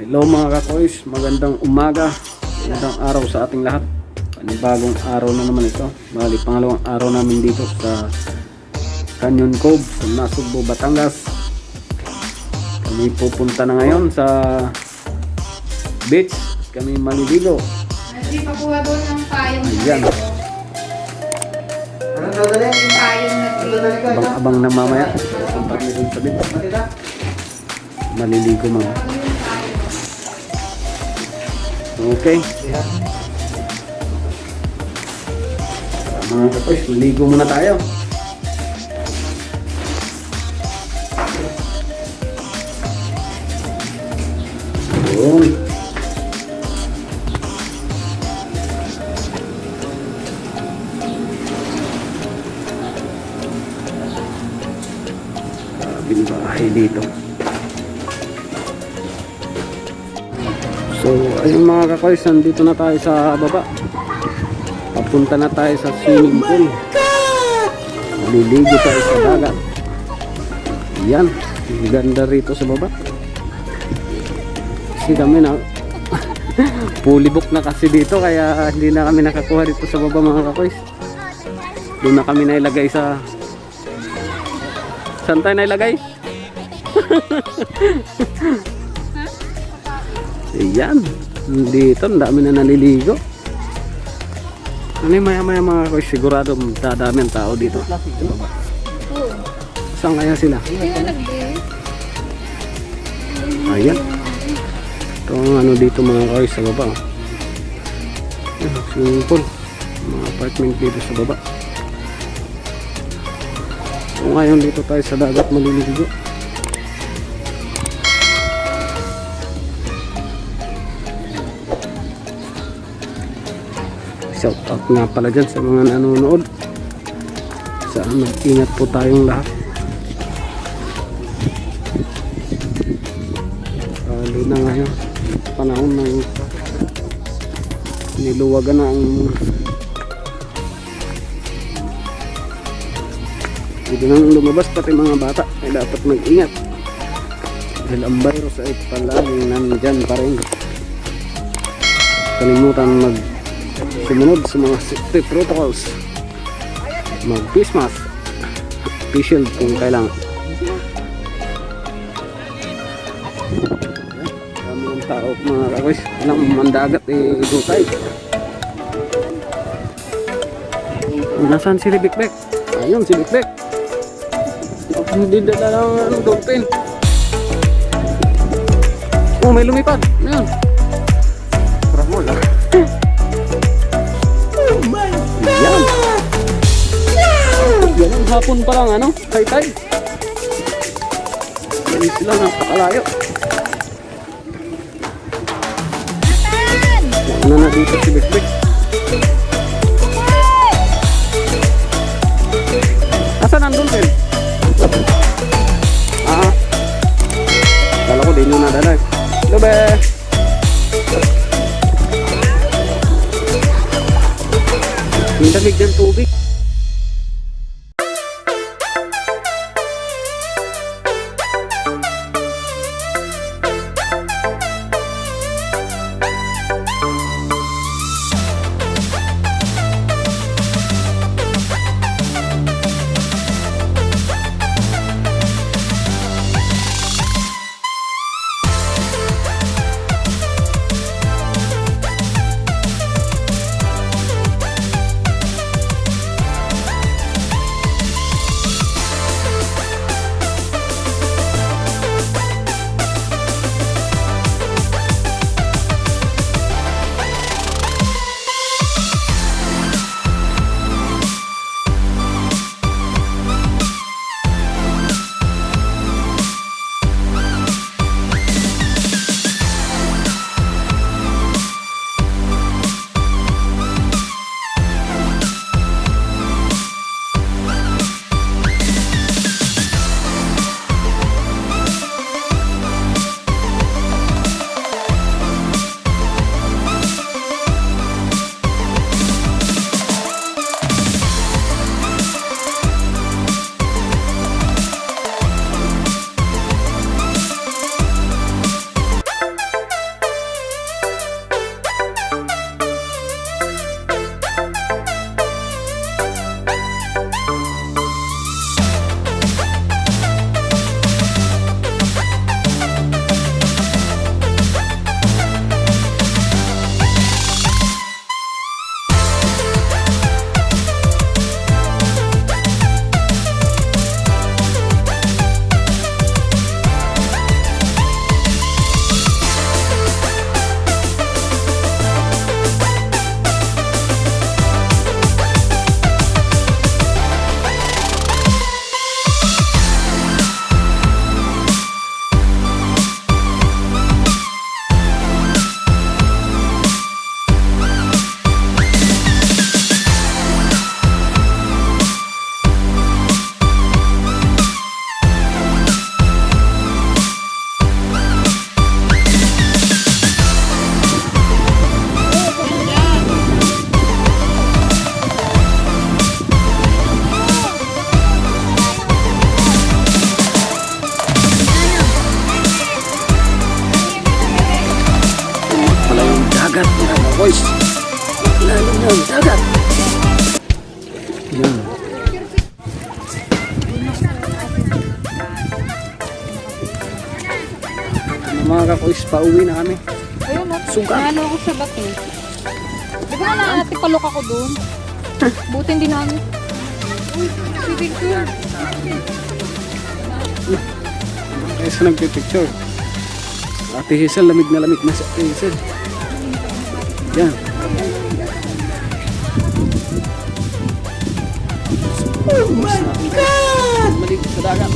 Hello mga kakoys, magandang umaga, magandang araw sa ating lahat. Panibagong araw na naman ito. Bali, pangalawang araw namin dito sa Canyon Cove, sa Nasugbo, Batangas. Kami pupunta na ngayon sa beach. Kami maliligo. Hindi pa kuha doon ng payong. Ayan, Yung payong na green. abang-abang na mamaya. Punta kami dun sa beach. Maliligo mga. Okay. Mga kakoys, maligo muna tayo. Yun. Grabing bahay dito. So, ayun mga kakoys, nandito na tayo sa baba. Papunta na tayo sa swimming pool. Maliligo tayo sa dagat. Yan, ganda rito sa baba. Kasi kami na fully book na kasi dito, kaya hindi na kami nakakuha dito sa baba mga kakoys. Doon na kami nailagay sa... Saan tayo nailagay? Ayan, dito ang dami na naliligo. Ano yung maya-maya mga kakoys, sigurado dadami ang tao dito. Saan kaya sila? Ayan. Ito ang ano dito mga kakoys sa baba. Ayan, swimming pool. Mga apartment dito sa baba. So ngayon dito tayo sa dagat maliligo. Shout out nga pala dyan sa mga nanonood. Sana mag-ingat po tayong lahat. Lalo na ngayon, panahon ng niluwagan na ang hindi nang lumabas, pati mga bata ay dapat mag-ingat dahil ang virus ay palaging nandyan pa rin. Kalimutan sumunod sa mga safety protocols, mag-face mask, face shield kung kailangan. Dami ng tao mga kakoys, walang mandagat igutay. Nasaan si Bikbek? Ayun si Bikbek, hindi dala ng dolphin. Oh, may lumipad. Ayun, parang lang. Yan. Yan ang hapon pa lang ano, high tide. Yan sila napakalayo. Ano na dito si Bikbik? Asan ang dolphin? Kala ko di nyo nadalag. Lube! Yung damig ng tubig. dagat mga boys. Ilalim ng dagat. Yan. Mga kakoys, pauwi na kami. Ayun, no? Sugat. Naano ako sa bato. Di ba natipalok ako doon? Buti hindi namin. Uy, si Victor. Kaya sa nagpipicture. Ate Hazel, lamig na si Ate Hazel. Yan. Oh my God! Maligo sa dagat.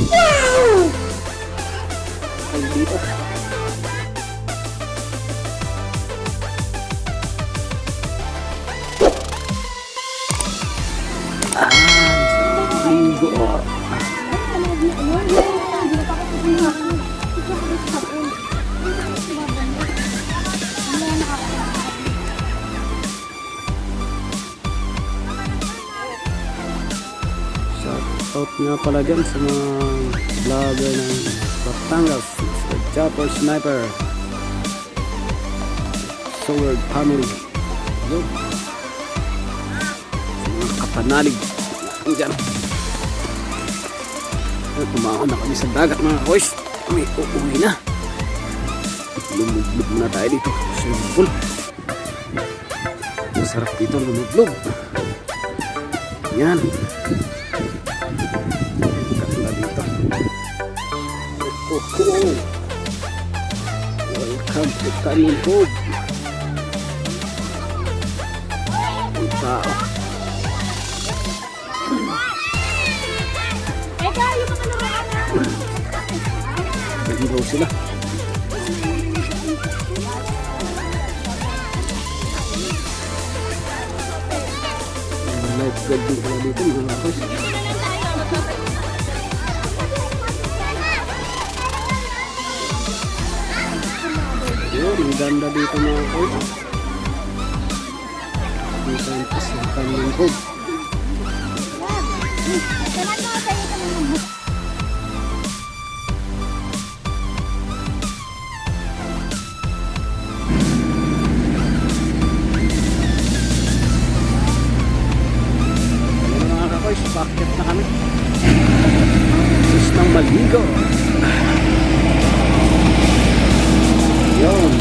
Ay, dito. Ligo. Shoutout nga pala dyan sa mga vlogger ng Batangas, sa Chopper Sniper, Sword Family, yun, sa mga kapanalig dyan. Tumaon na kami sa dagat mga boys. Kami uuwi na. Lumublog na tayo dito. Swimming pool. Masarap dito lumublog. Yan. Ganda dito. Welcome to Canyon Cove. Ang tao. Naligaw sila. Lifeguard din pala dito mga kapos. Yun, ang ganda dito mga kapos. Dito ang pasakan ng Cove. Bakit na kami? Sus ng maligo. Yun.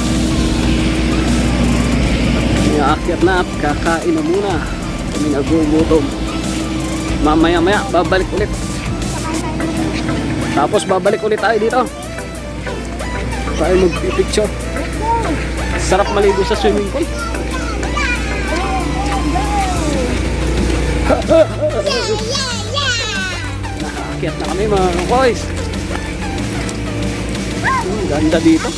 Aakyat na at kakain na muna. Kami nagugutom. Mamaya-maya babalik ulit. Tapos babalik ulit tayo dito. Tayo magpipicture. Sarap maligo sa swimming pool. Nakaakyat na kami mga boys. Ganda dito.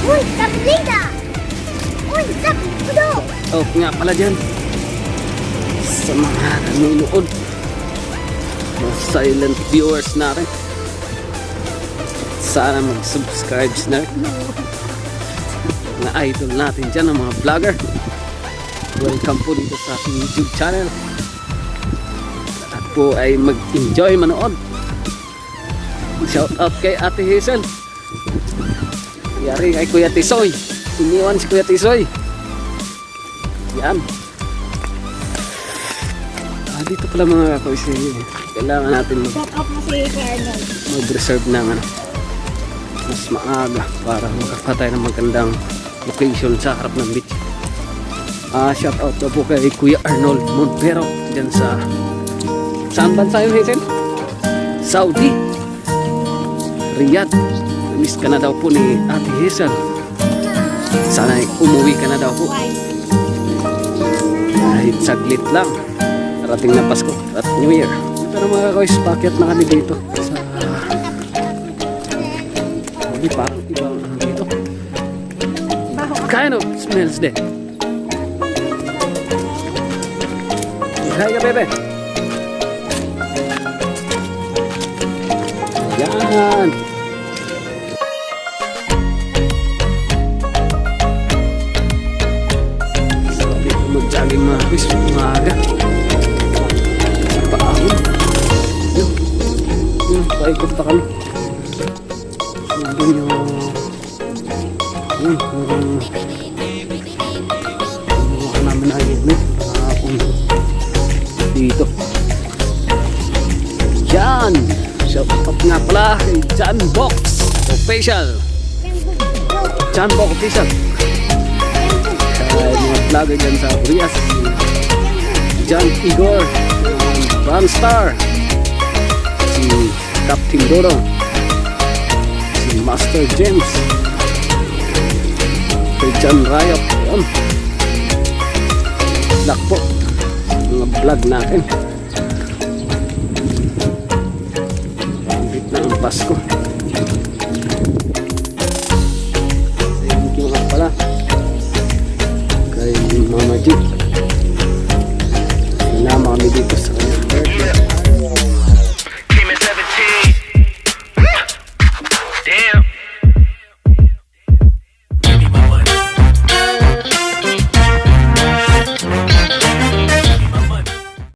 Uy, sabi dito! Uy, sabi dito! Oh, nga pala dyan. Sa mga nanonood, mga silent viewers natin, sana mag-subscribe na rin. Mga idol natin dyan, ang mga vlogger. Welcome po dito sa ating YouTube channel. At po ay mag-enjoy manood. Shout out kay Ate Hazel. Yari kay Kuya Tisoy. Iniwan si Kuya Tisoy. Yan. Dito pala mga kakoys. Kailangan natin Shut up na si Colonel. mag-reserve ng mas maaga para makapatay ng magandang location sa harap ng beach. Shout out na po kay Kuya Arnold Montero dyan sa saan bansa yun, Hazel? Saudi, Riyadh. Miss ka na daw po ni Ate Hazel. Sana umuwi ka na daw po kahit saglit lang. Parating na Pasko at New Year. Ito na mga kakoys, pakyat na kami dito sa parang ibang dito. Kind of smells din. Hi ka, bebe. Yan. Sabi ko mag-jogging mga quiz, umaga. Paahon. Yun, paikot pa kami. Yun yung nainit. Nakapunto dito. Jan! Shout out nga pala kay Jan Box Official. Jan Box Official. Kaya mga vlogger dyan sa Urias. Jan Igor. Vanstar. Si Captain Doro. Si Master James. Kay Jan Riot. Ayan. Black po. Mga vlog natin. Kapit na ang Pasko. Thank you nga pala kay Mama G.